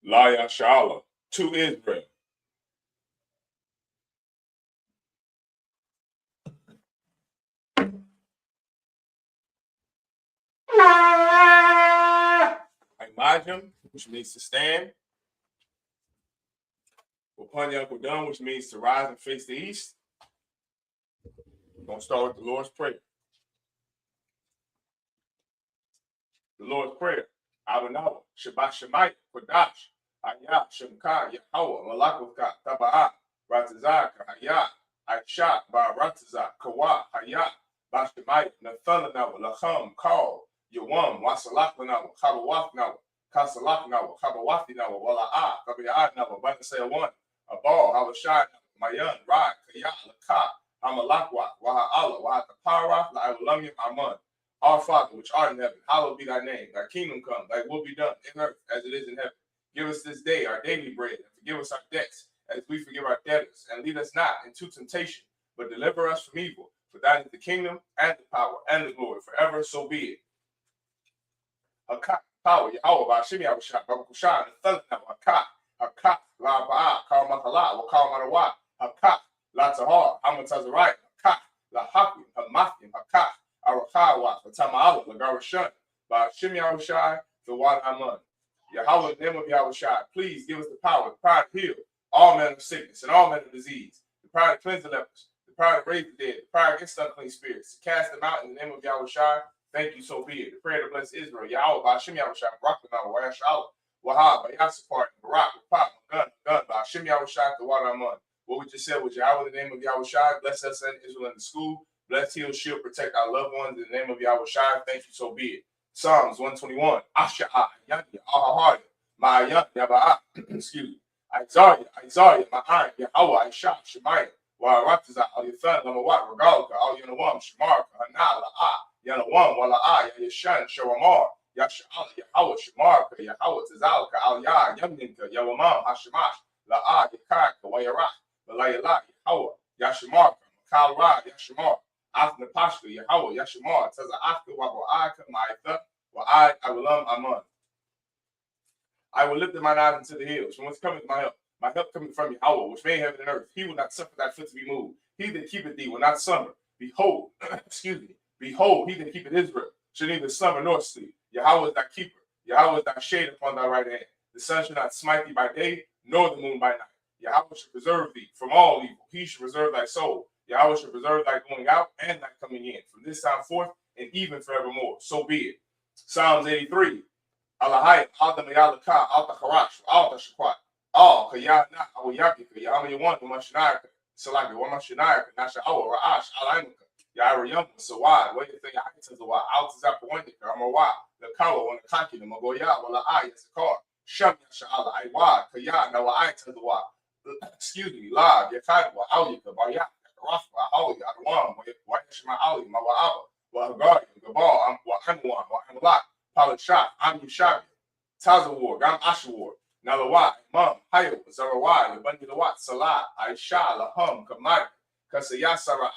La Yashala to Israel. Imajim, which means to stand. Upon Yankudam, which means to rise and face the east. We're going to start with the Lord's Prayer. The Lord's Prayer. Abanawa, Shabbat Shemayim, Kodash, I.S.U.P.K, Yahweh, Malakavka, Taba'a, Ratazaka, Hayat, I.S.U.P.K, Barataza, Kawa, Hayat, Bashemayim, Nathanawa, Lacham, Kal, Yawam, Wasalakanawa, Kabawafnawa, Kasalaknawa, Kabawafinawa, Wala'a, Kabia'anawa, Banasaya 1, Abal, Habashai, Mayan, Rai, Kaya, Laka, Amalakwa, Waha'ala, Wahatapara, La'alamim Aman. Our Father, which art in heaven, hallowed be thy name. Thy kingdom come, thy will be done in earth as it is in heaven. Give us this day our daily bread, and forgive us our debts, as we forgive our debtors. And lead us not into temptation, but deliver us from evil. For thine is the kingdom, and the power, and the glory, forever, so be it. Hakak, power, Yahweh, Bashimi, Abashak, Babakushan, and Thunna, Hakak, La Ba'a, Karamakala, Wakamanawa, Hakak, La Tahar, Hamatazariah, Hakak, La Hakim, Hamathim, Hakak, Arakawa, Tamala, Lagarashan, by Shimi Awashai, the Wad Haman. Yahweh, in the name of Yahushai, please give us the power to heal all men of sickness and all men of disease, the power to cleanse the lepers, the power to raise the dead, the power against unclean spirits, to cast them out in the name of Yahushai. Thank you, so be it. The prayer to bless Israel, Yahweh, by Shimi Awashai, Rakana, Wayashala, Wahab, by Yasapar, Barak, Pop, Gun, by Shimi Awashai, the Wad Haman. What we just said was Yahweh, in the name of Yahushai, bless us and Israel in the school. Bless, heal, shield, protect our loved ones in the name of Yahushai. Thank you, so be it. Psalms 121. Asha'a, Yanya, Ahahari, Ma'ayan, Yaba'a, excuse me. Isaiah, Ma'ayan, Yahweh, Aisha, Shemayim, Wa'aratiza, Al-Yathan, Lamawat, Regalka, Al-Yanawam, Shemarka, Hana, La'a, Yanawam, Wala'a, Yashan, Shawamar, Yasha'al, Yahweh, Shemarka, Yahweh, Tazalka, Al-Ya, Yamninka, Yawamam, Hashemash, La'a, Yakaka, Wayarach, Lalayala, Yahweh, Yashamarka, Kalra, Yashamar. After the posture, Yahweh, Yashamar, says after what I come, I will Aman. I will lift my eyes into the hills. From whence cometh my help? My help coming from Yahweh, which made heaven and earth. He will not suffer thy foot to be moved. He that keepeth thee will not slumber. Behold, behold, he that keepeth Israel shall neither slumber nor sleep. Yahweh is thy keeper. Yahweh is thy shade upon thy right hand. The sun shall not smite thee by day, nor the moon by night. Yahweh shall preserve thee from all evil. He shall preserve thy soul. Yahweh shall preserve thy going out and thy coming in, from this time forth and even forevermore. So be it. Psalms 83. Alahai, Alta Mayalaka, Alta Harash, Alta Shakwat, Al Kayana, Awayaki, Yamayawan, Mashinaka, Salaki, Wamashinaka, Nasha Awa, Ra'ash, Alaimaka, Yarayam, Sawad, wait to think I tell the wa, Alta Zapawanika, Amawa, the Kawa, and the Kaki, the Magoya, Wala I, Yakar, Sham Yashala, Iwa, Kaya, Nawa I tell the wa, excuse me, La, Yakadwa, Aulika, Bayak. Rafa, Holly, Adwan, Washima Ali, Mawa'aba, Wahagari, Gabal, Wa'anwan, Wa'anlak, Palashak, Amyushabi, Tazawar, Gam Ashawar, Nalawai, Mum, Hayo, Zarawai, Bandilawat, Salah, Aisha, Lahum, Kamari, Kasayasara,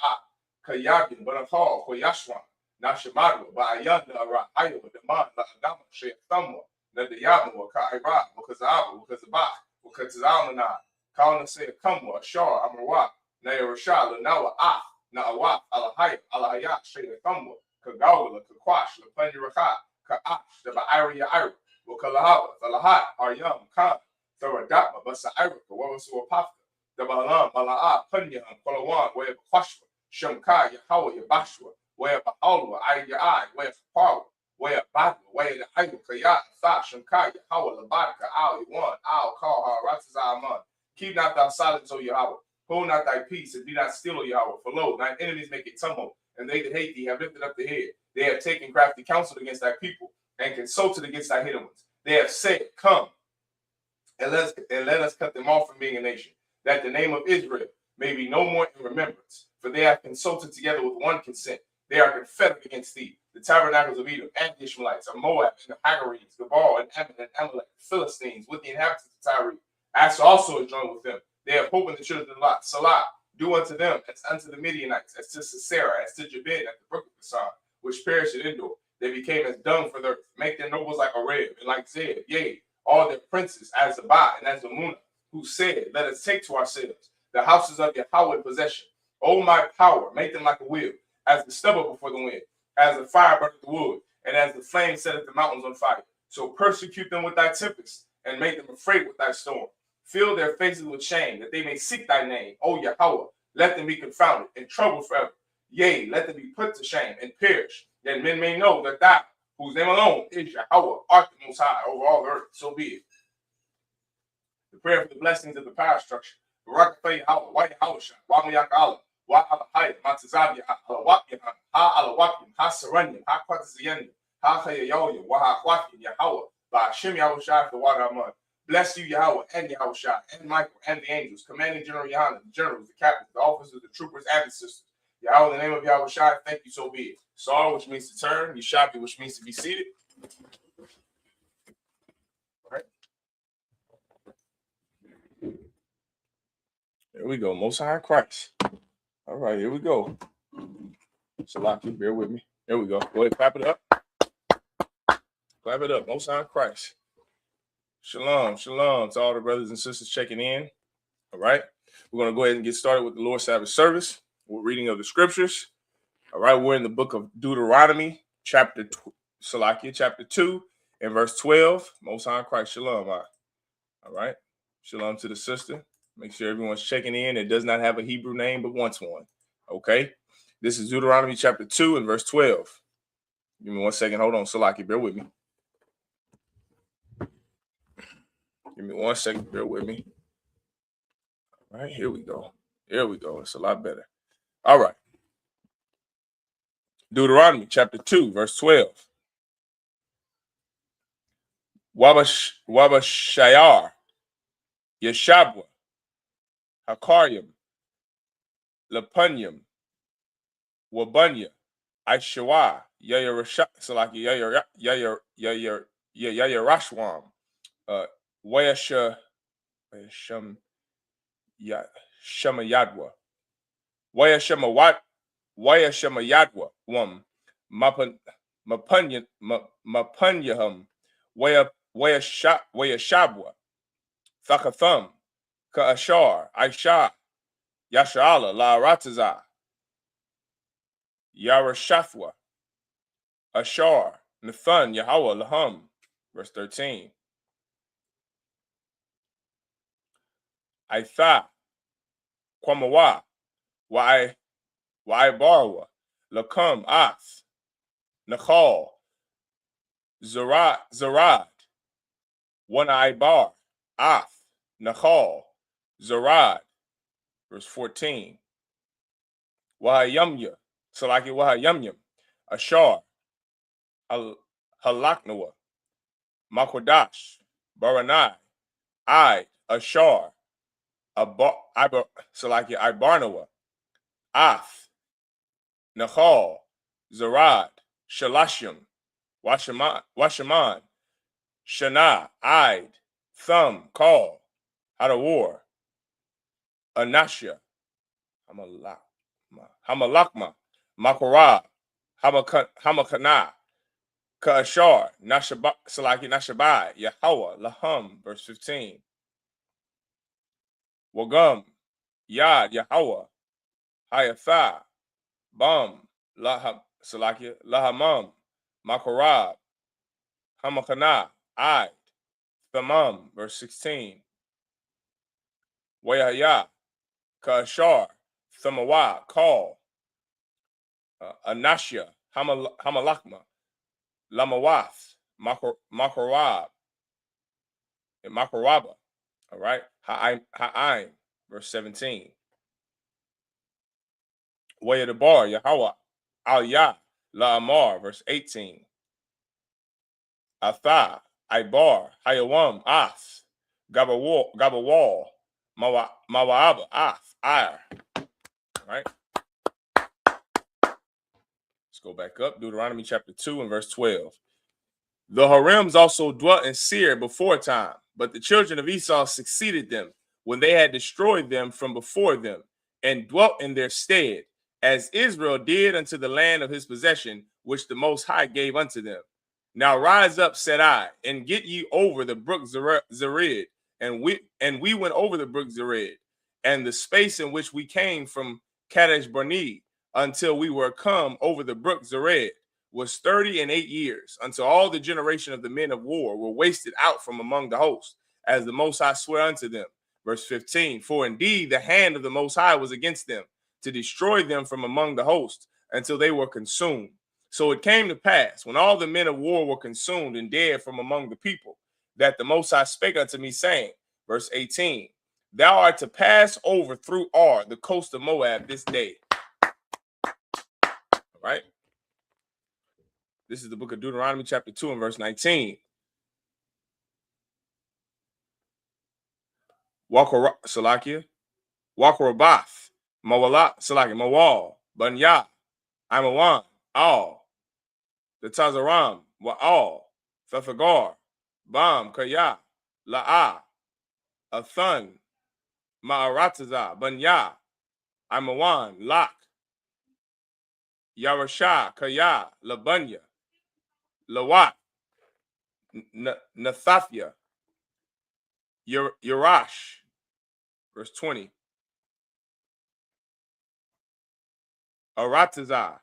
Kayagin, Banakal, Koyashwan, Nashamadu, Ba'ayanda, Hayo, Daman, La'adama, Sheikh Thamwa, Nadayamu, Ka'ira, Wakazabu, Wakazabah, Wakazamana, Kauna say Kamwa, Shar, Amawa. Na Yerusha, Nawa, Na'awat, Alahayat, Alahayat, Shayla Thumwa, Kagawala, Kakwash, Lapanyuraka, Ka'ash, the Ba'aria Ira, Wakalahaba, Alahat, Aryam, Khan, Tharadapa, Basa Ira, Wawasu Apafka, the Balam, Mala'a, Punyam, Palawan, Waya Kwashwa, Shamkai, Yahawa, Yabashwa, Waya Ba'alwa, Ayai, Waya Kapawa, Waya Badwa, Waya the Ayu, Kayat, Tha, Shamkai, Yahawa, Labaka, Al, Yuan, Al, Kal, Ratazaman. Keep not thou silence, O Yahweh. Hold not thy peace, and be not still, O Yahweh. For lo, thine enemies make a tumult, and they that hate thee have lifted up the head. They have taken crafty counsel against thy people, and consulted against thy hidden ones. They have said, Come, and let us cut them off from being a nation, that the name of Israel may be no more in remembrance. For they have consulted together with one consent. They are confederate against thee. The tabernacles of Edom and the Ishmaelites, of Moab and the Hagarenes, Gabal and Ammon and Amalek, the Philistines, with the inhabitants of Tyre. Asa also is joined with them. They have hope in the children of Lot. Salah, do unto them as unto the Midianites, as to Sisera, as to Jabin at the brook of Bashan, which perished at Endor. They became as dung for the earth. Make their nobles like Arab and like Zeb. Yea, all their princes, as Zabah and as Amuna, who said, let us take to ourselves the houses of Yahweh in possession. O my power, make them like a wheel, as the stubble before the wind, as the fire burneth the wood, and as the flame setteth the mountains on fire. So persecute them with thy tempest, and make them afraid with thy storm. Fill their faces with shame, that they may seek thy name. O Yahweh, let them be confounded and troubled forever. Yea, let them be put to shame and perish, that men may know that thou, whose name alone is Yahweh, art the most high over all the earth. So be it. The prayer for the blessings of the power structure. Barak Yahweh, White Hawashah, Wamayak Allah, Wa Alahayat, Matazabia, Alawakim, Ha Alawakim, Ha Saranyam, Ha Kwataziyanim, Ha Hayayoyim, Wa Hawakim, Yahweh, Ba Hashem Yahushai for water mud. Bless you, Yahweh, and Yahushai, and Michael, and the angels, commanding General Yahanna, the generals, the captains, the officers, the troopers, and the sisters. Yahweh, in the name of Yahushai, thank you, so be it. Sar, which means to turn, Yishapi, which means to be seated. All right. There we go. Most High Christ. All right, here we go. Salaki, bear with me. There we go. Go ahead, clap it up. Clap it up. Most High Christ. Shalom, shalom to all the brothers and sisters checking in. All right. We're going to go ahead and get started with the Lord's Sabbath service. We're reading of the scriptures. All right. We're in the book of Deuteronomy, chapter 2 and verse 12. Most High Christ. Shalom. All right. Shalom to the sister. Make sure everyone's checking in. It does not have a Hebrew name, but wants one. Okay. This is Deuteronomy chapter 2 and verse 12. Give me 1 second. Hold on. Salaki, bear with me. Give me 1 second. Bear with me. All right. Here we go. Here we go. It's a lot better. All right. Deuteronomy chapter 2, verse 12. Wabashayar, Yeshabwa, Hakaryam, Lapunyam, Wabunya, I.S.U.P.K, Yayarashwam, Shamayadwa, Wayashamayadwa, Mapunyahum, Wayashabwa, Thakathum, Ka'ashar, Aisha, Yashala, La Rataza, Yarashafwa, Ashar, Nathan, Yahweh, Lahum. Verse 13. Aitha, Kwamawa, Waibarwa, Lakum, Ath, Nachal, Zarad, Wanaibar, Ath, Nachal, Zarad. Verse 14. Wahayamya, Salaki Wahayamyam, Ashar, Halaknawa, Makwadash, Baranai, Ashar, Salaki Ibarnawa, Ath, Nachal, Zarad, Shalashim, Washaman, Shana, Thumb, Call, Hadawar, Anashya, Hamalakma, Makorab, Hamakana, Ka'ashar, Salaki Nashabai, Yahweh, Lahum, verse 15. Wagum, Yad, Yahweh, Hayatha, Bum, Salaki, Lahamum, Makorab, Hamakana, Thamum, verse 16. Wayahya, Ka'ashar, Thamawa, Call, Anashya, Hamalakma, Lamawath, Makorab, and Makoraba. All right. Ha'aim, verse 17. Wayadabar, Yahweh, Al-Yah, La'amar, verse 18. Atha, Ibar, Hayawam, Ath, Gabawal, Mawa'aba, Ath, Ire. All right. Let's go back up. Deuteronomy chapter 2 and verse 12. The Harims also dwelt in Seir before time, but the children of Esau succeeded them when they had destroyed them from before them, and dwelt in their stead, as Israel did unto the land of his possession, which the Most High gave unto them. Now rise up, said I, and get ye over the brook Zered. And we went over the brook Zered, and the space in which we came from Kadesh Barnea until we were come over the brook Zered was 38 years, until all the generation of the men of war were wasted out from among the host, as the Most High swear unto them. Verse 15, for indeed the hand of the Most High was against them, to destroy them from among the host, until they were consumed. So it came to pass, when all the men of war were consumed and dead from among the people, that the Most High spake unto me, saying, verse 18, thou art to pass over through Ar, the coast of Moab, this day. All right. This is the book of Deuteronomy, chapter 2, and verse 19. Salakia, Wakarabath, Mawala, Salakia, Mawal, Banya, Imawan, All, the Tazaram, Wa'al, Thafagar, Bam, Kaya, La'ah, Athan, Ma'arataza, Banya, Imawan, Lak, Yarasha, Kaya, Labanya, Lawat, Nathathia, Yarash, verse 20. Arataza,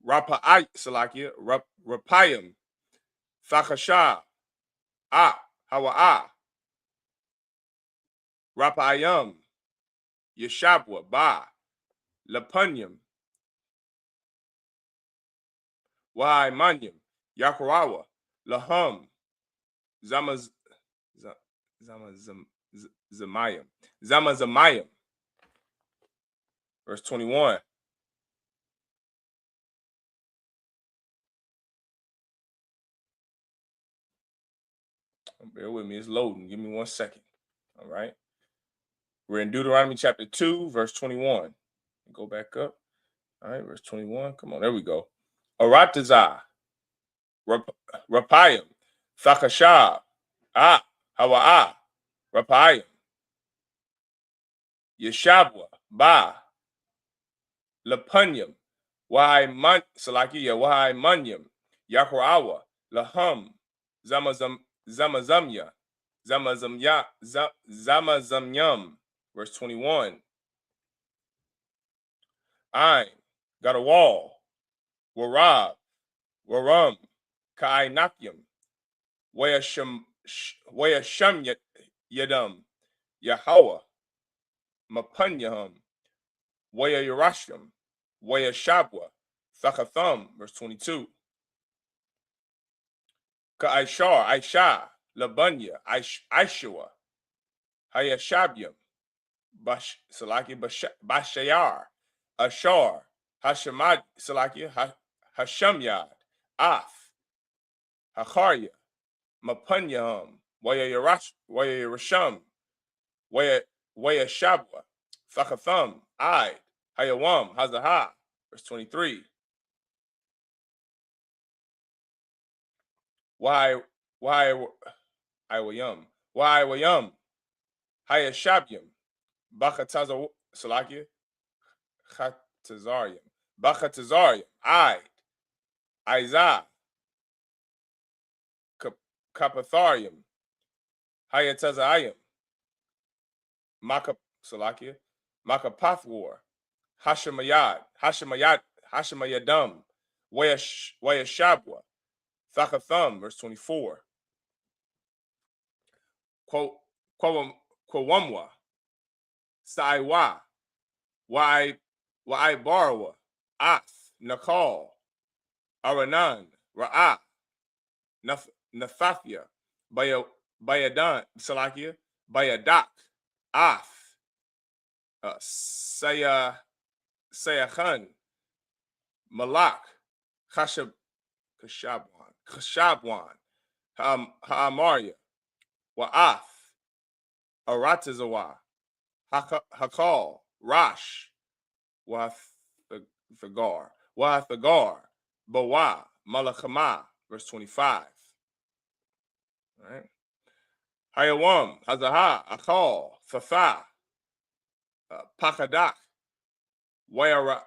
Rapa'ay, Salakia, Rapayim, Thakasha, Hawa'ah, Rapayam, Yeshabwa, Ba, Lapunyam, Waimanyam, Yakurawa, Lahum, Zamazamayam. Verse 21. Bear with me, it's loading. Give me 1 second. All right. We're in Deuteronomy chapter 2, verse 21. Go back up. All right, verse 21. Come on, there we go. Aratazah, Rapayim, Thakashab, Hawa'ah, Rapayim, Yeshabwa, Ba, Lapunyam, Waimanyam, Yakrawa, Lahum, Zamazamya, Zamazamyam, verse 21. Ain, got a wall, Warab, Waram, Kainakyam, Wayasham Yadam, Yahweh, Mapunyaham, Waya Yerasham, Waya Shabwa, Thakatham, verse 22. Ka'ishar, Aisha, Labunya, Aishua, Hayashabyam, Salaki Bashayar, Ashar, Hashamad, Salaki, Hashamyad, Af, Hakarya, Mapunyaham, Waya Yerasham, Waya Shabwa, Thakatham, Id, Hayawam, Hazaha, verse 23. Why Iwayam, Hayashabyam, Bakatazar, Salakia, Khatazarium, Bakatazarium, Izah, Kapatharium, Hayatazayim, Salakia, Makapathwar, Hashemayadam, Wayashabwa, Thakatham, verse 24. Kwawamwa, Saiwa, Waibarawa, Ath, Nakal, Aranan, Ra'ah, Nathathia, Bayadan, Salakia, Bayadak, Ath, Sayachan, Malak, Kashabwan, Ha'amaria, Wa'ath, Aratazawa, Hakal, Rash, Wathagar, Bawa, Malachama, verse 25. All right. Hayawam, Hazaha, Akal, Fafa, Pakadak, Wayara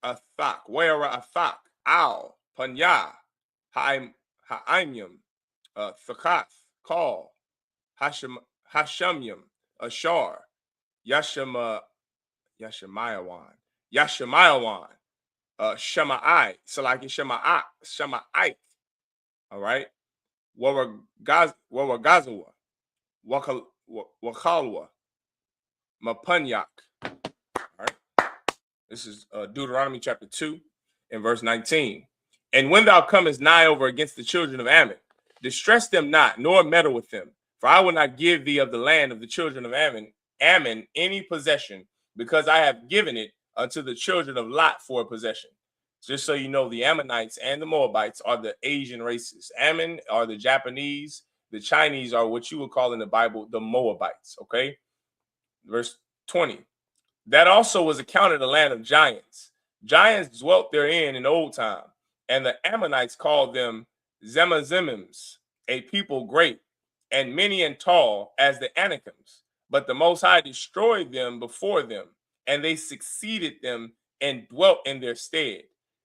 Athak, Al, Panya, Ha'imyim, Thakath, Call, Hashamyim, Ashar, Yashamayawan, Shemai, Salaki Shemai, all right, Wawagazawa, Wakalwa, Mapunyak. All right. This is Deuteronomy chapter 2 and verse 19. And when thou comest nigh over against the children of Ammon, distress them not, nor meddle with them. For I will not give thee of the land of the children of Ammon any possession, because I have given it unto the children of Lot for a possession. Just so you know, the Ammonites and the Moabites are the Asian races. Ammon are the Japanese. The Chinese are what you would call in the Bible the Moabites. Okay. Verse 20. That also was accounted a land of giants. Giants dwelt therein in old time, and the Ammonites called them Zemazimims, a people great, and many and tall as the Anakims. But the Most High destroyed them before them, and they succeeded them and dwelt in their stead,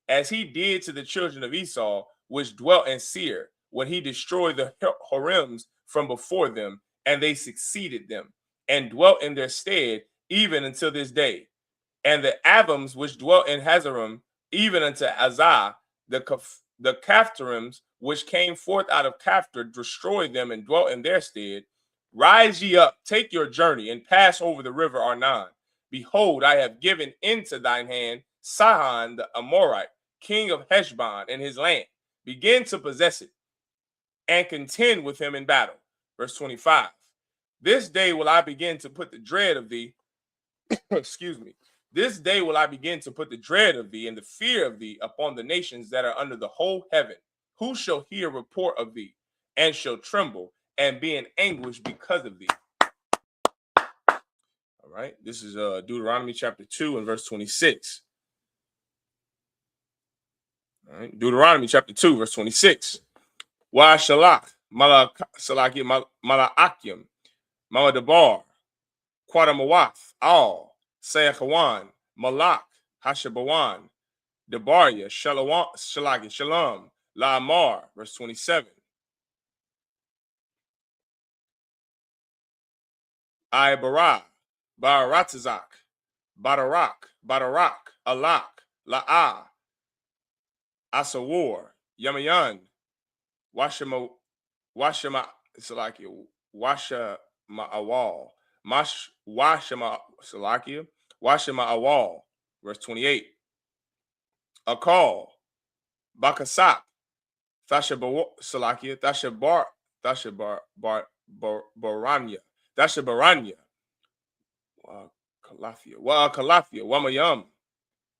as he did to the children of Esau, which dwelt in Seir, when he destroyed the Horims from before them, and they succeeded them, and dwelt in their stead, even until this day. And the Avims which dwelt in Hazarim, even unto Azah, the Caphtorims which came forth out of Caphtor, destroyed them and dwelt in their stead. Rise ye up, take your journey, and pass over the river Arnon. Behold, I have given into thine hand Sihon the Amorite, king of Heshbon, and his land. Begin to possess it, and contend with him in battle. Verse 25. This day will I begin to put the dread of thee. Excuse me. This day will I begin to put the dread of thee and the fear of thee upon the nations that are under the whole heaven. Who shall hear report of thee, and shall tremble, and be in anguish because of thee? All right. This is Deuteronomy chapter 2 and verse 26. All right. Deuteronomy chapter 2, verse 26. Wa shalach, malaakim, Maladabar, Quadamawath, Al, Sayachawan, Malak, Hashabawan, Debaria, Shalagi, Shalom, Laamar, verse 27. Ibara, Baratazak, Badarak, Alak, La'ah, Asawar, Yamayan, Washama, Salaki, Washa Ma'awal, Washama Salakia, Washama Awal, verse 28. Akal, Bakasak, Salakia, Baranya, Kalafia, Wamayam,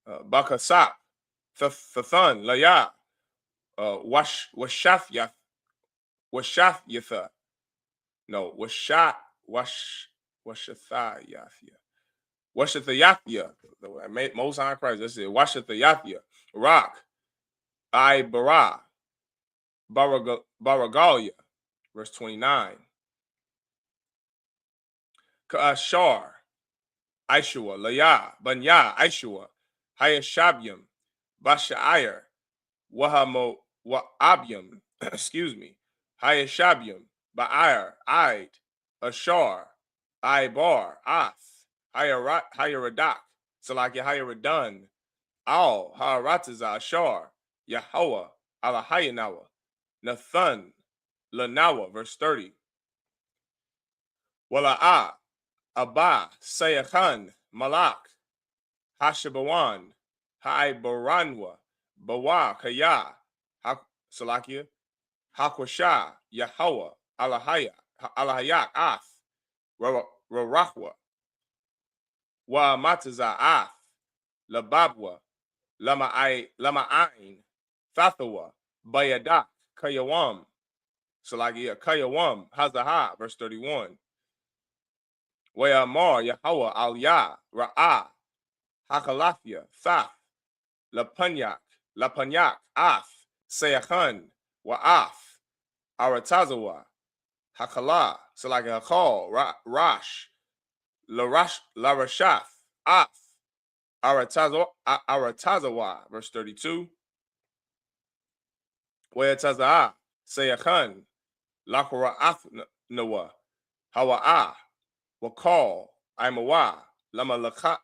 Bakasak, Thathan, Laya, Washathyath, no, Washathayathia, Most High Christ, that's it, Washathayathia, Rock, Ibara, Baragalia, verse 29. Ka'ashar, Ishua, Laya, Banya, Ishua, Hayashabyam, Basha'ir, Wa'abyam, excuse me, Hayashabyam, Ba'ir, Id, Ashar, Ibar, Ath, Hayaradak, Salaki Hayaradan, Al, Harataza, Ashar, Yahweh, Alahayanawa, Nathan, Lanawa, verse 30. Wala'ah, Abba, Sayachan, Malak, Hashabawan, Haibaranwa, Bawa, Kaya, Salakia, Hakwasha, Yahweh, Alahayak, Ath, Rarahwa, Wa Mataza, Ath, Lababwa, Lama'ain, Thathawa, Bayadak, Kayawam, Salakia, Kayawam, Hazaha, verse 31. Wayamar, Yahweh, Aliyah, Ra'ah, Hakalafia, Thaf, Lapanyak, Ath, Sayachan, Wa'af, Aratazawa, Hakala, Salaka Hakal, Rash, Larashaf, Af, Aratazawa, verse 32. Wayataza Sayakhan Lakura Athnawa Hawa'a Wakal Imawa Lama Lakama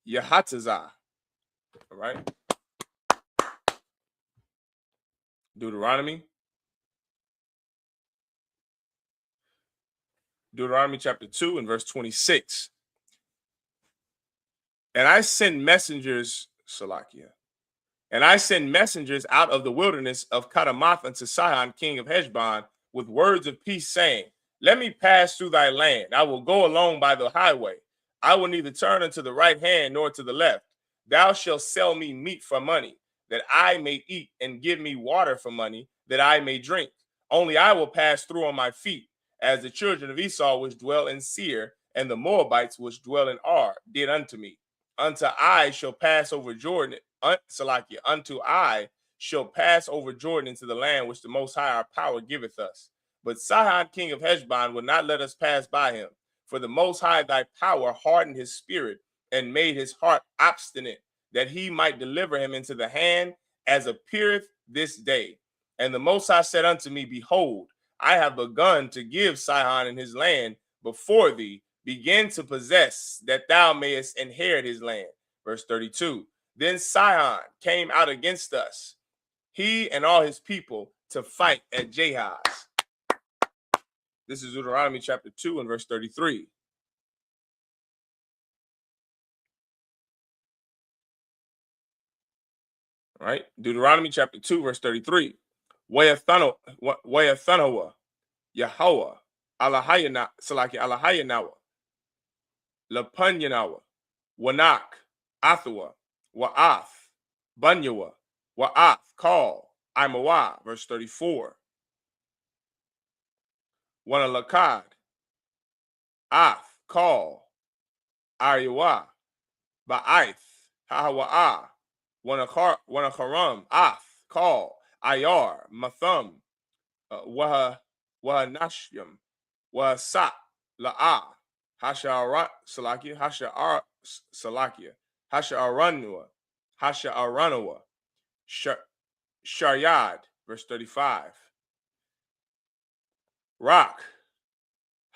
Yahataza. All right. Deuteronomy chapter 2 and verse 26. And I send messengers, Salakia, and I send messengers out of the wilderness of Kadamath unto Sihon, king of Heshbon, with words of peace, saying, let me pass through thy land. I will go along by the highway. I will neither turn unto the right hand nor to the left. Thou shalt sell me meat for money, that I may eat, and give me water for money, that I may drink. Only I will pass through on my feet, as the children of Esau which dwell in Seir, and the Moabites which dwell in Ar did unto me. Unto I shall pass over Jordan, Salakia, unto I shall pass over Jordan into the land which the Most High our power giveth us. But Sihon, king of Heshbon, will not let us pass by him. For the Most High thy power hardened his spirit and made his heart obstinate, that he might deliver him into the hand, as appeareth this day. And the Most High said unto me, behold, I have begun to give Sihon and his land before thee. Begin to possess, that thou mayest inherit his land. Verse 32. Then Sihon came out against us, he and all his people, to fight at Jahaz. This is Deuteronomy chapter 2 and verse 33. All right. Deuteronomy chapter 2, verse 33. Wayathanawa, Yahweh, Alahayana, Salaki Alahayanawa, Lapunyanawa, Wanak, Athawa, Wa'ath, Bunyawa, Wa'ath, Call, Imawa, verse 34. Wanalakad, Ath, Call, Ariwa, Ba'aith, Hahawa'a, Wanacharam, Ath, Call, Ayar, Matham, Wahanashyam, Wahasa, La'a, Hasha'ara, Salakia, Hasha'ar, Salakia, Hasha'aranua, Hasha'aranawa, Sharyad, verse 35. Rock,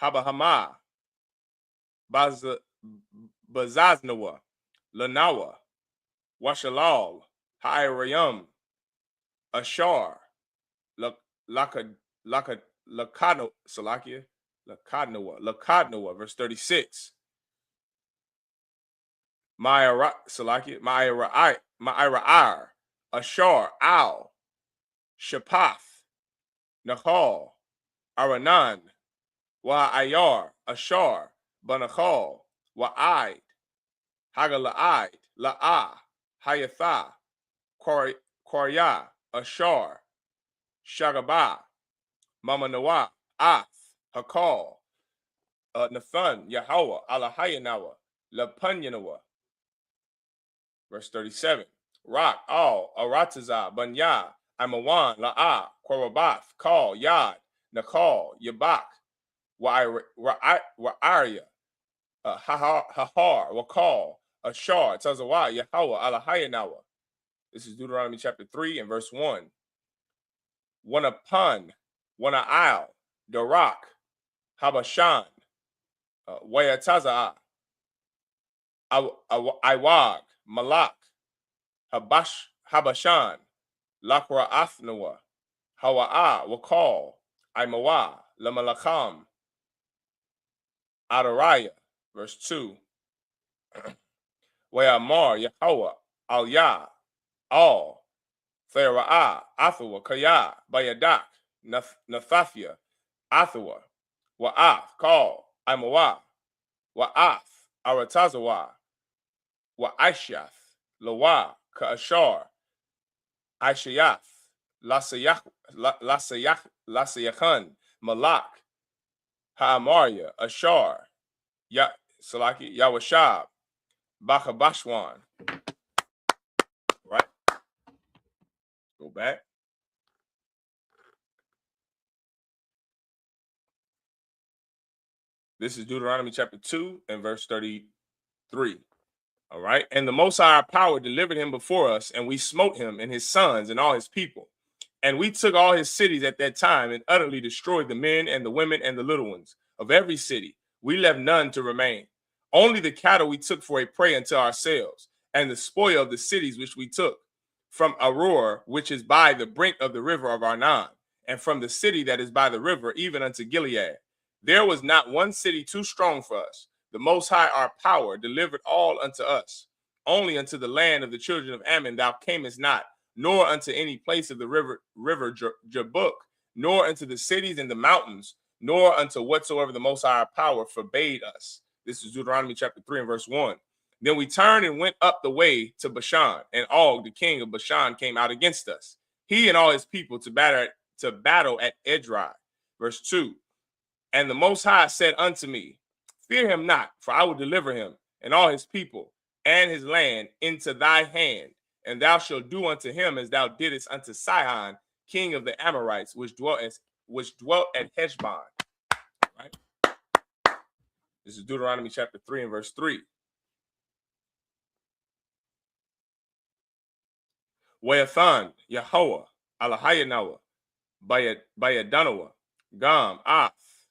Habahama, Bazaznawa, Lanawa, Washalal, Hairayam, Ashar, Lakadno, Salakia, Lakadnoa, verse 36. Salakia, Ma'ira'ar, Ashar, Al, Shapath, Nahal, Aranan, Wa'ayar, Ashar, Banachal, Wa'aid, Hagala'id, La'a, Hayatha, Korya, Ashar, Shagabah, Mamanawa, Ath, Hakal, Nathan, Yahweh, Alahayanawa, Lapunyanawa. Verse 37. Rock, Al, Arataza, Banya, Imawan, La'a, Korabath, Kal, Yad, Nakal, Yabak, Wa'arya, Hahar, Wakal, Ashar, Tazawa, Yahweh, Alahayanawa. This is Deuteronomy chapter 3 and verse 1. Wanapun, Wana'al, Darak, Habashan, Wayataza, Iwag, Malak, Habashan, Lakra Athnawa, Hawa'a, Wakal, Imawa, Lamalakam, Adaraya, verse 2. Wayamar, Yahweh, Al Ya, Al, Thera'a, Athawa, Kaya, Bayadak, Nathafia, Athawa, Wa'ath, Kal, Imawa, Wa'ath, Aratazawa, Wa'ishath, Lawa, Ka'ashar, Aishayath, Lasayachan, Malak, Ha'amaria, Ashar, Salaki, Yawashab, Bakabashwan. Right? Go back. This is Deuteronomy chapter 2 and verse 33. All right. And the Most High our power delivered him before us, and we smote him and his sons and all his people. And we took all his cities at that time and utterly destroyed the men and the women and the little ones of every city. We left none to remain. Only the cattle we took for a prey unto ourselves, and the spoil of the cities which we took, from Aroer, which is by the brink of the river of Arnon, and from the city that is by the river, even unto Gilead. There was not one city too strong for us. The Most High our power delivered all unto us. Only unto the land of the children of Ammon thou camest not, nor unto any place of the river Jabbok, nor unto the cities in the mountains, nor unto whatsoever the Most High our power forbade us. This is Deuteronomy chapter 3 and verse 1. Then we turned and went up the way to Bashan, and Og, the king of Bashan, came out against us, he and all his people, to battle at Edrei. Verse 2. And the Most High said unto me, fear him not, for I will deliver him and all his people and his land into thy hand, and thou shalt do unto him as thou didst unto Sihon, king of the Amorites, which dwelt at Heshbon. Right? This is Deuteronomy chapter 3 and verse 3. Weathan, Yahweh, Alahayanawa, Bayadanawa, Gam, Ath,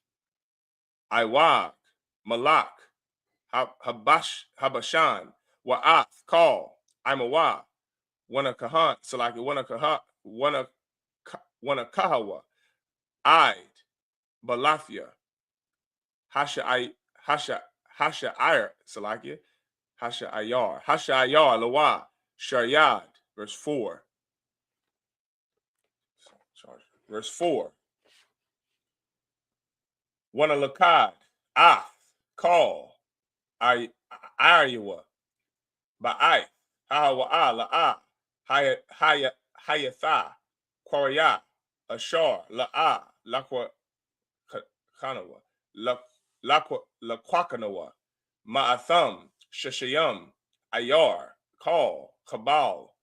Iwag, Malak, Habashan, Wa'ath, Call, Imawa, Wanakahan, Salaki, Wanakahawa, Ide, Balathia, Hasha Ayar, Salaki, Hasha Ayar, Lawa, Sharyad, verse 4. Verse 4. Wanalakad, Ath, Call, Ayawa, Ba'ai, Hahawa'a, La'a, Hayatha, Quarya, Ashar, La'a, Lakwa Kanawa, Laquakanawa, Ma'atham, Shashayam, Ayar, Call, Kabal,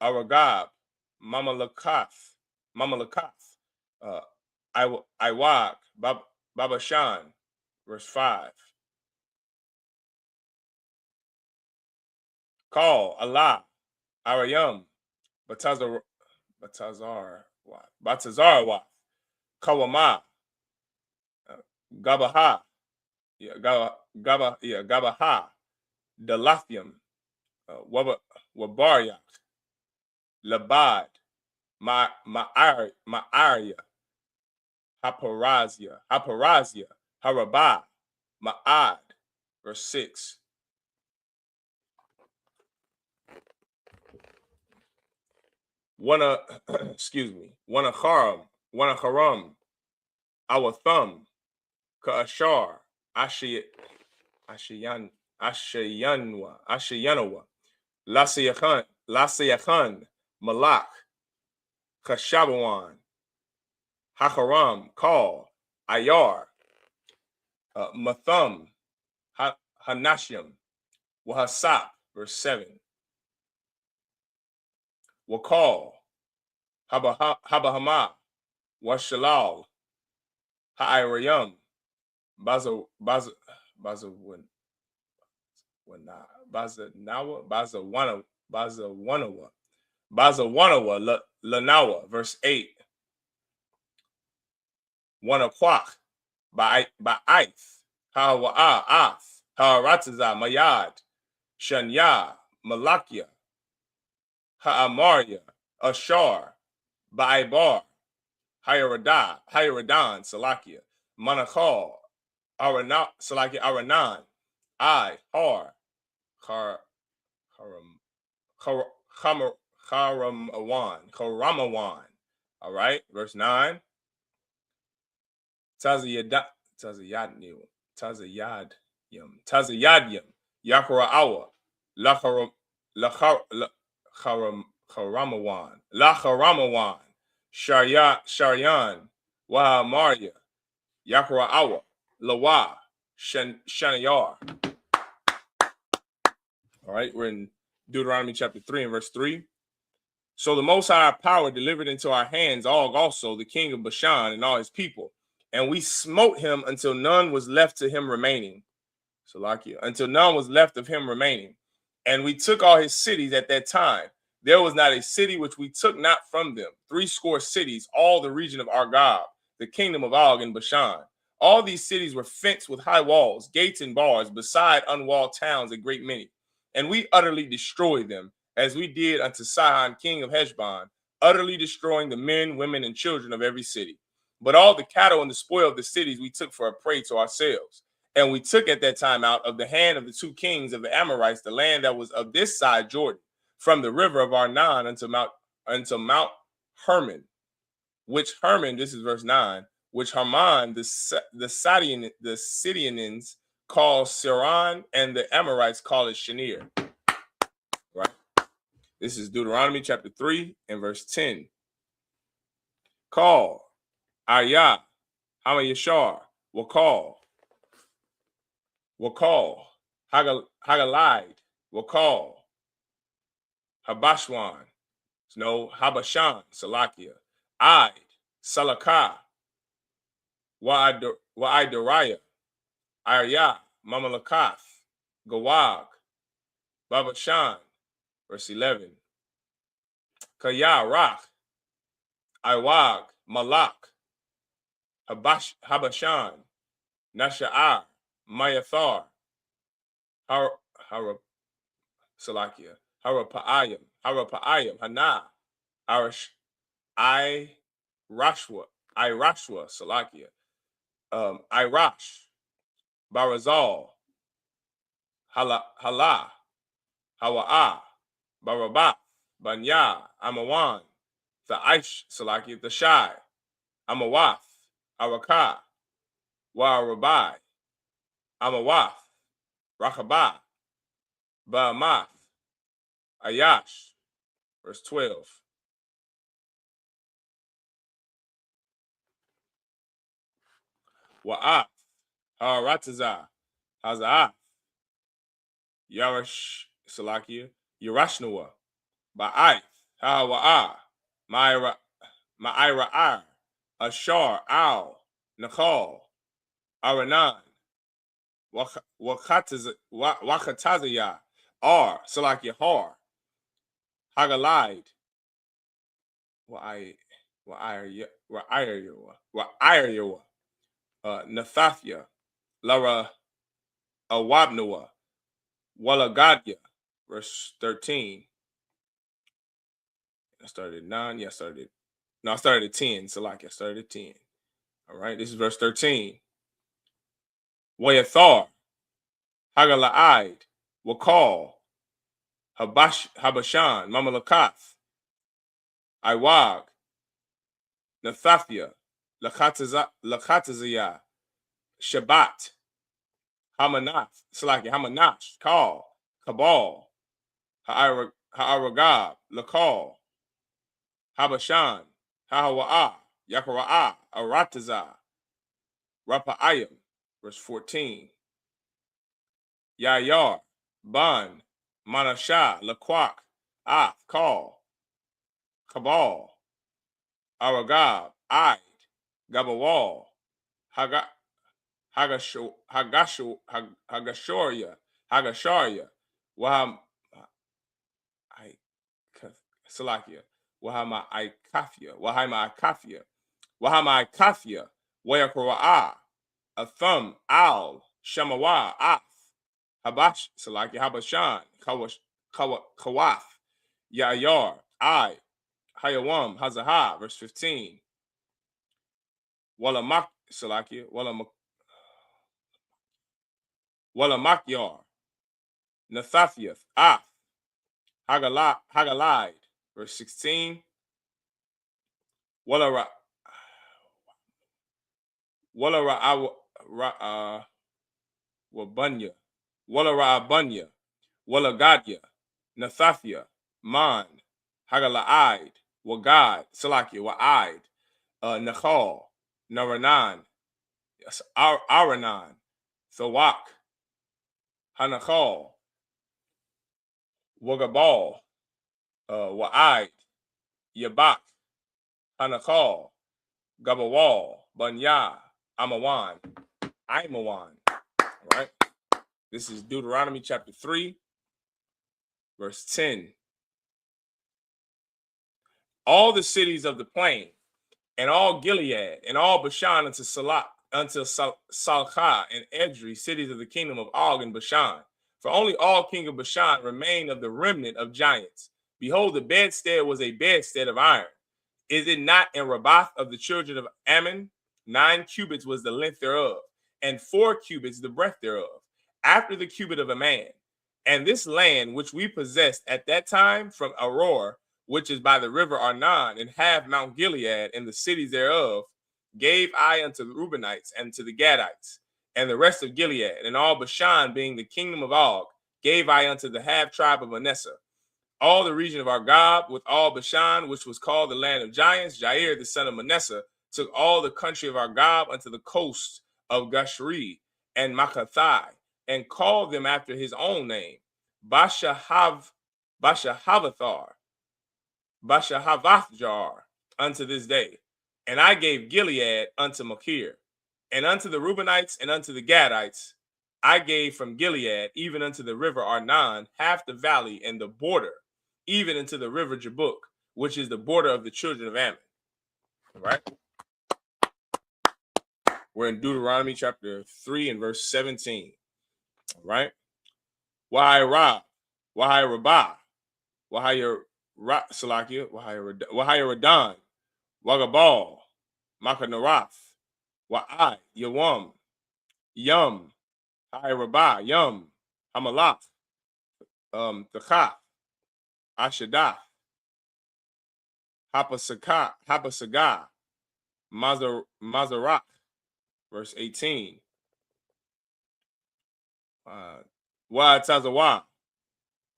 Aragab, Mamalakath, Iwag, Babashan, verse 5. Call, Allah, Arayam, Batazar, Kawama, Gabaha, Gabaha, Dalathium, Wabaryak, Labad, Ma'aria, Haparazia, Harabah, Ma'ad, verse 6. Haram, our thumb, Ka'ashar, Ashayanawa, Lasayachan, Malak, Kashabawan, Hacharam, Call, Ayar, Matham, Hanashim, Wahasap, verse 7. Wakal, Habahama, Washalal, Ha'irayam, Bazawanawa, Lanawa, verse 8. Wanakwak, Ba'aith, Ha'wa'ath, Ha'arataza, Mayad, Shanya, Malakia, Ha'amaria, Ashar, Ba'ibar, Hayaradan, Salakia, Manachal, Aranan, Haramawan. All right, verse 9. Tazayadyam, Yakara'awa, Lacharamawan, Sharyan, Wahamaria, Yakara'awa, Lawa, Shanayar. All right, we're in Deuteronomy chapter 3 and verse 3. So the Most High power delivered into our hands Og also, the king of Bashan, and all his people, and we smote him until none was left to him remaining. Salakia, until none was left of him remaining. And we took all his cities at that time. There was not a city which we took not from them. 80 cities, all the region of Argob, the kingdom of Og and Bashan. All these cities were fenced with high walls, gates and bars, beside unwalled towns a great many. And we utterly destroyed them, as we did unto Sihon, king of Heshbon, utterly destroying the men, women, and children of every city. But all the cattle and the spoil of the cities we took for a prey to ourselves. And we took at that time out of the hand of the 2 kings of the Amorites the land that was of this side Jordan, from the river of Arnon unto Mount Hermon, which Hermon, this is verse 9, which Haman, the Sidonians call Siron, and the Amorites call it Shinir. Right? This is Deuteronomy chapter 3 and verse 10. Call, Ayah, Hama Yashar, Wakal, Hagalide, Wakal, Habashwan, no, Habashan, Salakia, Id, Salakah, Wa'idariah, Arya, Mamalakath, Gawag, Babashan, verse 11, Kaya, Rach, Iwag, Malak, Habashan, Nasha'ar, Mayathar, Salakia, Harapa'ayim, Hana, Irashwa, Salakia, Irash, Barazal, Hala, Hawa'a, Barabath, Banya, Amawan, the Aish, Salakia, the Shai, Amawath, Araka, Warabai, Amawath, Rakhabah, Ba'amath, Ayash, verse 12. Wa'ath, Haratazah, Haza'ath, Yarash, Salakia, Yarashnua, Ba'ath, Hawa'ah, Ma'ira'ar, Ashar, Al, Nakhal, Aranan, Wakatazaya, Ar, Salakia, Har, Hagalide, Wa'ayaryawa, Nathathia, Lara Awabnoa, Walagadya, verse 13. I started at 9. Yeah, I started at 10. Salakia, I started at 10. All right, this is verse 13. Wayathar, Hagala'id, Wakal, Habashan, Mamalakath, Iwag, Nathathia, Lakatazaya, Shabbat, Hamanath, Salakia, Hamanash, Kal, Kabal, Ha'aragab, Lakal, Habashan, Hahawa'ah, Yakara'ah, Arataza, Rapa'ayim, verse 14. Yayar, Ban, Manashah, Laquak, Af, Kal, Kabal, Aragab, Id, Gabawal, Hagashoria, Waham, Salakia, Wahama Ikafia, Wayakora'a, Athum, Al, Shemawa, Af, Habash, Salakia, Habashan, Kawath, Yayar, I, Hayawam, Hazaha, verse 15. Walamak, Salakia, Walamakyar, Nathathiath, Af, Hagalide, verse 16. Walara Wabunya, Walara Walagadya, Nathathia, Man, Hagala'id, Wagad, Salakia, Wa'id, Nechal, Naranan, Aranan, Thawak, Hanachal, Wagabal, Wa'id, Yabak, Hanachal, Gabawal, Banya, Imawan. All right. This is Deuteronomy chapter 3, verse 10. All the cities of the plain, and all Gilead, and all Bashan unto Salchah and Edrei, cities of the kingdom of Og and Bashan. For only Og king of Bashan remained of the remnant of giants. Behold, the bedstead was a bedstead of iron. Is it not in Rabbath of the children of Ammon? 9 cubits was the length thereof, and 4 cubits the breadth thereof, after the cubit of a man. And this land which we possessed at that time from Aurora, which is by the river Arnon, and half Mount Gilead, and the cities thereof, gave I unto the Reubenites and to the Gadites, and the rest of Gilead, and all Bashan, being the kingdom of Og, gave I unto the half tribe of Manasseh. All the region of Argob, with all Bashan, which was called the land of giants, Jair the son of Manasseh took all the country of Argob unto the coast of Gashri and Makathai, and called them after his own name, Bashahavathar, Bashahavathjar, unto this day. And I gave Gilead unto Machir, and unto the Reubenites and unto the Gadites I gave from Gilead, even unto the river Arnon, half the valley and the border, even unto the river Jabbok, which is the border of the children of Ammon. All right? We're in Deuteronomy chapter 3 and verse 17. All right? Wahai Rabbah, Wahai Salakia, Wahai Radan, Wagabal, Makanarath, Wa'ai, Yawam, Yum, Hai Rabbah, Yum, Hamalat, Thakha, Ashadah, Hapasaga, Mazarak, verse 18. Wa Tazawa,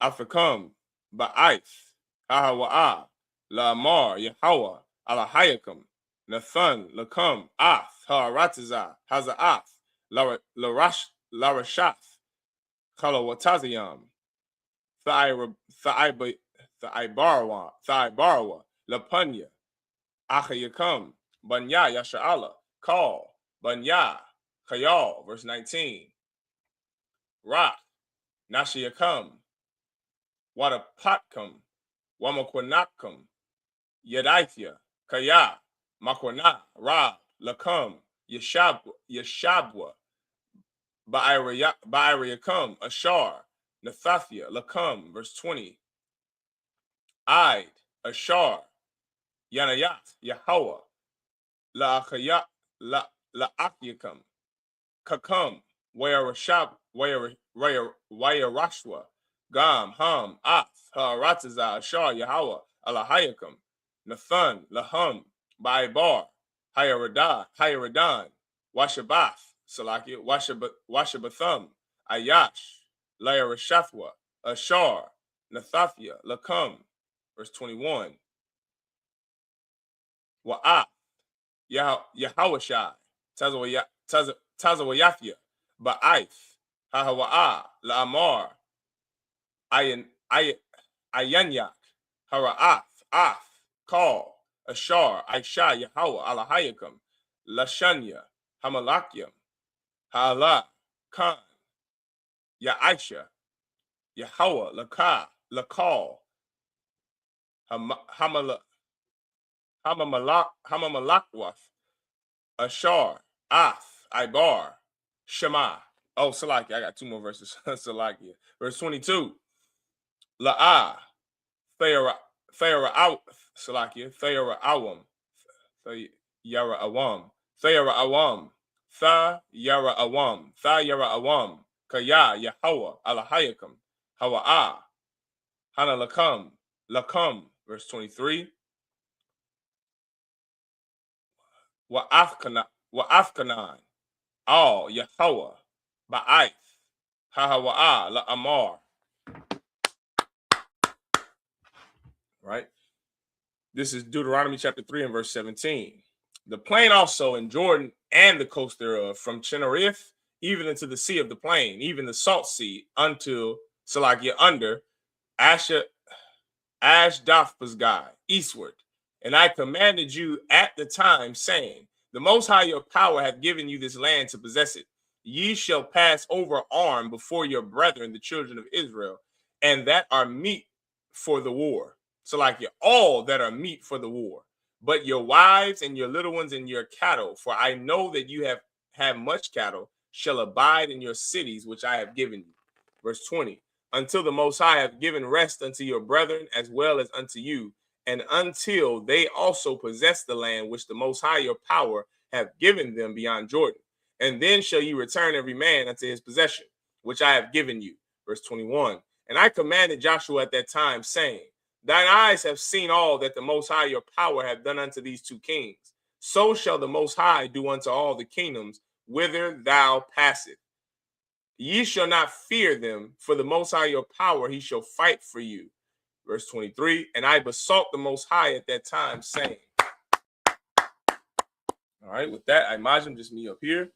Afakam, Ba'aith, Hahawa'a, La'amar, Yahweh, Alahayakam, Nathan, Lakam, Ath, Ha'aratiza, Haza'ath, Larashath, Kalawatazayam, Thaibarwa, Lapunya, Achayakam, Banya, Yasha'ala, Call, Banya, Kayal, verse 19. Ra, Nashiyakam, Wadapatkum, Wamakwanakum, Yadaithya, Kaya, Makwana, Ra, Lakam, Yashabwa, Ba'iriyakam, Ashar, Nathathia, Lakam, verse 20. Id, Ashar, Yanayat, Yahweh, La'akyakam, Kakam, Wayarashwa, Gam, Ham, Ath, Ha'aratiza, Ashar, Yahweh, Alahayakam, Nathan, Laham, Baibar, Hayaradan, Washabath, Salakia, Washabatham, Ayash, Layarashafwa, Ashar, Nathathia, Lakam, verse 21. Wa'ath, Yahawashai, Tazawayathia, Ba'aith, Hahawa'a, La'amar, Ayanyak, Hara'ath, Ath, Call, Ashar, Aisha, Yahweh, Alahayakam, Lashanya, Hamalakyam, Ha'ala, Khan, Ya'aisha, Yahweh, Lakal, Hamamalakwath, Ashar, Ath, Ibar, Shema. Oh, Salakia, I got 2 more verses. Salakia. Verse 22. La'ah, Thayara Salakia, Thayara Awam, Thayara Awam, Thayara Awam, Thayara Awam, Thayara Awam, Kaya, Yahweh, Alahayakam, Hawa'ah, Hana Lakam, verse 23. Wa'afkanan, all Yahweh, Ba'aith, Hahawa'ah, La'amar. Right? This is Deuteronomy chapter 3 and verse 17. The plain also in Jordan and the coast thereof, from Chinnerith even into the sea of the plain, even the salt sea, unto Salakia under Ashdafpasgai, eastward. And I commanded you at the time, saying, the Most High your power hath given you this land to possess it. Ye shall pass over armed before your brethren, the children of Israel, and that are meet for the war. So like all that are meet for the war, but your wives and your little ones and your cattle, for I know that you have much cattle, shall abide in your cities, which I have given you. Verse 20, until the Most High have given rest unto your brethren as well as unto you, and until they also possess the land which the Most High your power have given them beyond Jordan. And then shall you return every man unto his possession, which I have given you. Verse 21, and I commanded Joshua at that time, saying, thine eyes have seen all that the Most High your power have done unto these two kings. So shall the Most High do unto all the kingdoms whither thou passest. Ye shall not fear them, for the Most High your power, he shall fight for you. Verse 23, and I besought the Most High at that time, saying, all right, with that, I imagine just me up here.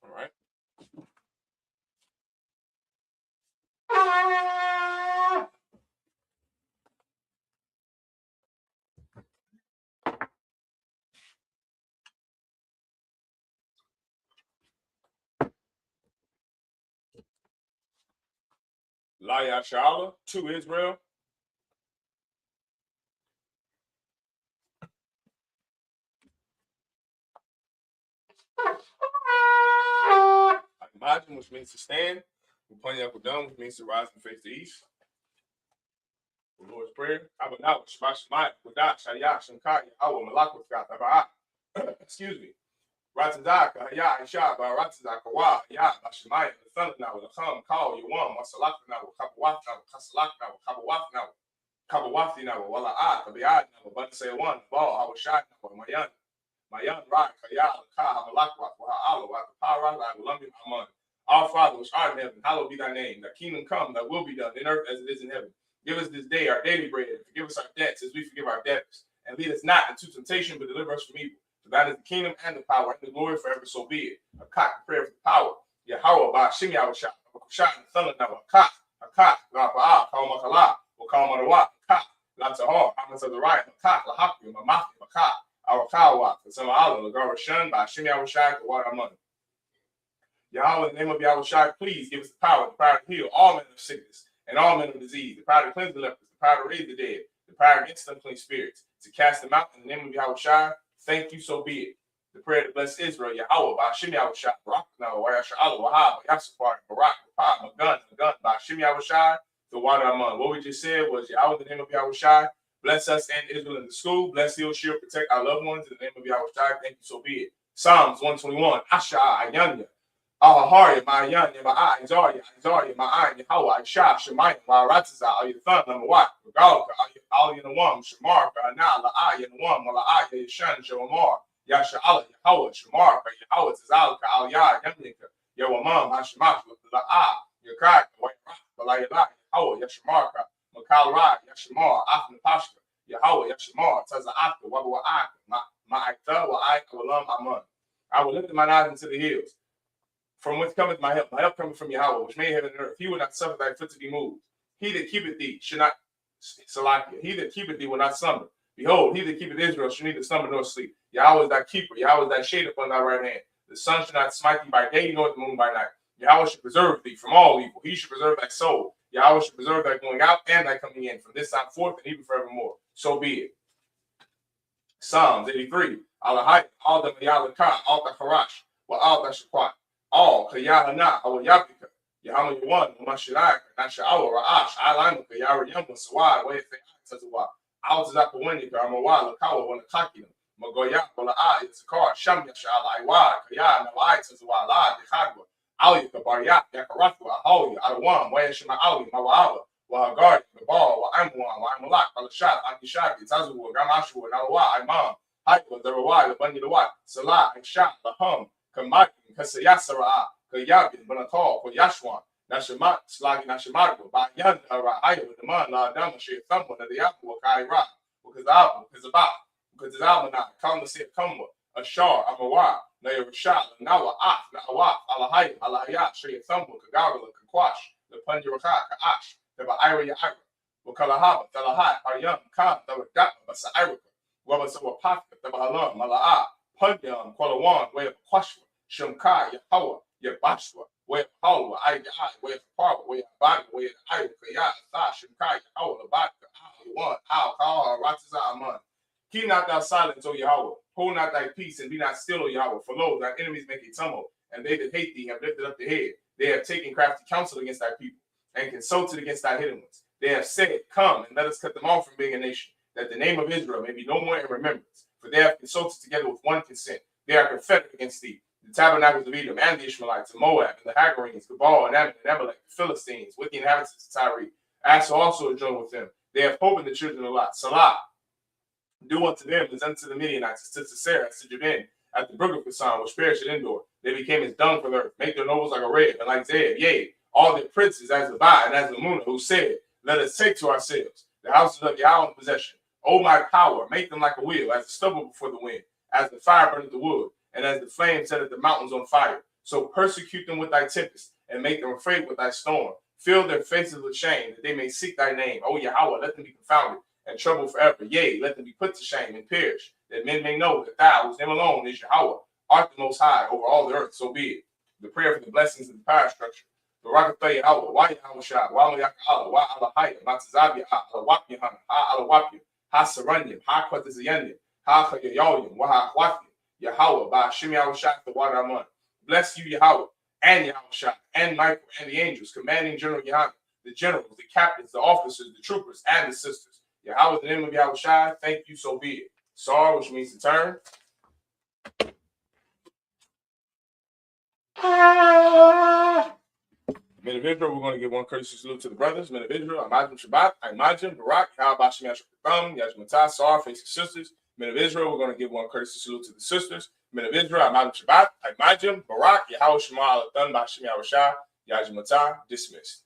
All right. La Yashala to Israel. Imagine, which means to stand. Upon up done, which means to rise and face the east. The Lord's Prayer. Excuse me. Ratazaka, I.S.U.P.K, Ratazaka, Bashimaya, the Thunder, the Hum, Call, Yuam, Wasalaka, Kabawafna, Kasalaka, Kabawafna, Kabawafi now, Walla Ah, Kabiad now, but say one, ball, I was shot now, my young rock, Kayal, Ka, Malakwa, Alo, Para, Lumbi, Aman. Our Father, which art in heaven, hallowed be thy name. Thy kingdom come, thy will be done in earth as it is in heaven. Give us this day our daily bread, and forgive us our debts as we forgive our debtors. And lead us not into temptation, but deliver us from evil. For thine is the kingdom and the power and the glory forever, so be it. A cock prayer for the power. Yahweh, by Shim Yahweh, Shot, and the thunder now, a cock, Lapa, Kalmakala, or Kalmanawa, cock, Latahar, Hamas of the right, a cock, Lahaku, Mamaki, a cock, our Kawa, the Sama Allah, the Gara Shun, by Shim Yahweh, the water money. Yahweh, in the name of Yahweh Shai, please give us the power to heal all men of sickness and all men of disease, the power to cleanse the lepers, the power to raise the dead, the power against unclean spirits, to cast them out in the name of Yahweh Shai. Thank you, so be it. The prayer to bless Israel, Yahweh, by Hashem Yahweh Shai, Barak, now, Wayasha Allah, Wahab, Yasafar, Barak, Papa, Magun, by Hashem Yahweh Shai, the water Aman. What we just said was Yahweh, in the name of Yahweh Shai, bless us and Israel in the school, bless, heal, shield, protect our loved ones in the name of Yahweh Shai. Thank you, so be it. Psalms 121, Asha, Ayanya. Ahari, my yan, my eye, Zari, my eye, Yahweh, I shah, Shemai, my Ratiza, all your thumb, number one, Regalka, all in the one, Shemarka, now, La eye in the one, Mala eye, Yashan, Shemar, Yasha Allah, Yahweh, Shemarka, Yahweh, Tazalka, Al Yah, Yamnika, Yawamam, Hashimach, La ah, Yakak, White Rock, Balayala, Yahweh, Yashamarka, Makal Rai, Yashamar, Afna Pashka, Yahweh, Yashamar, Taza Afka, Wabu Ak, Ma'aita, Wa'ai, Walam Aman. I will lift my eyes into the hills. From whence cometh my help? My help cometh from Yahweh, which made heaven and earth. He will not suffer thy foot to be moved. He that keepeth thee should not, Salakia. He that keepeth thee will not slumber. Behold, he that keepeth Israel shall neither slumber nor sleep. Yahweh is thy keeper. Yahweh is thy shade upon thy right hand. The sun shall not smite thee by day, nor the moon by night. Yahweh shall preserve thee from all evil. He shall preserve thy soul. Yahweh shall preserve thy going out and thy coming in, from this time forth and even forevermore. So be it. Psalms 83. Alahai, all the Mayalaka, all the Harash, all the Shaquat. All Yahanna, our Yapika, Yahanna one, Mashiraka, Nashawa, Ra'ash, Alamaka, Yarayamba, Sawad, Way Tazawa, Alzapawanika, Amawala, Kawa, Wanakakina, Magoya, Wala, it's a car, Shamya Shala, Iwa, Kaya, Nawai, Tazawa, La, Dihagwa, Alika, Baryak, Yakarathwa, Ahoy, Adawan, Wayashima Ali, Mawawa, Wahagard, the ball, Amwan, Wamalak, Alashat, Akishaki, Tazawa, Gamashu, Nalawa, Imam, Haiko, the Rawai, the Bunny, the Wat, Salah, and Shah, the Hum. Kamakin, Kasayasara, Kayabin, Banakal, Yashwan, Nashamat, Slagi Nashamago, Bayan, Arayo, the man, La Damashi, Thumbo, the Apple, Kaira, because Almana, come to see Kumwa, Ashar, Amawa, Naya Rashad, Nawa, Nawa, Alahaya, Alahaya, Shay Thumbo, Kagara, Kakwash, the Punjuraka, Ash, the Baira Yagra, Wakalahaba, Talahat, Hayam, Ka, Tawagata, Basairika, Wabasawapaka, Tabahalam, Mala'a, Punyam, Kwalawan, way of Kwashwa, Shumka, Yahawa, Yabashwa, way of Hawa, I, way of Parwa, way of Baka, way of Ayukaya, Sa, Shumka, Yahawa, Labaka, Al, Al, Kal, Ratiza, Aman. Keep not thou silence, O Yahweh. Hold not thy peace and be not still, O Yahweh. For lo, thy enemies make a tumult, and they that hate thee have lifted up the head. They have taken crafty counsel against thy people, and consulted against thy hidden ones. They have said, come, and let us cut them off from being a nation, that the name of Israel may be no more in remembrance. For they have consulted together with one consent. They are confederate against thee. The tabernacles of Edom, and the Ishmaelites, and Moab, and the Hagarenes, Gebal, and Ammon, and Amalek, the Philistines, with the inhabitants of Tyre. Asa also joined with them. They have hope in the children of Lot. Salah. Do unto them as unto the Midianites, as to Sisera, as to Jabin, at the brook of Kassan, which perished at Endor. They became as dung for the earth, make their nobles like a red, and like Zeb, yea, all their princes as Levi and as Lamuna, who said, let us take to ourselves the houses of Yahweh in possession. O my power, make them like a wheel, as the stubble before the wind, as the fire burneth the wood, and as the flame setteth the mountains on fire. So persecute them with thy tempest, and make them afraid with thy storm. Fill their faces with shame, that they may seek thy name. O Yahweh, let them be confounded and trouble forever. Yea, let them be put to shame and perish, that men may know that thou, whose name alone is Yahweh, art the most high over all the earth. So be it. The prayer for the blessings of the power structure. The Rakatha Yahweh, why Yahweh Shah, why Yakala, why Alahaya, Matazabia, Alawap Yahanna, Ha Alawapia, Ha Saranyam, Ha Kwatazayandim, Ha Chayayoyim, Waha Hwathim, Yahweh, by Shim Yahweh Shah, the Wadaman. Bless you, Yahweh, and Yahweh Shah, and Michael, and the angels, commanding General Yahanna, the generals, the captains, the officers, the troopers, and the sisters. Yahweh, the name of Yahweh Shai, thank you, so be it. Sar, which means to turn. Men of Israel, we're going to give one courtesy salute to the brothers. Men of Israel, Imajim Shabbat, Imajim, Barak, Halabashim Yashim, Yashmatah, Sar, face the sisters. Men of Israel, we're going to give one courtesy salute to the sisters. Men of Israel, Imajim Shabbat, Imajim, Barak, Yahweh Shema, Alathan, Bashim Yahweh Shai, Yashmatah, dismissed.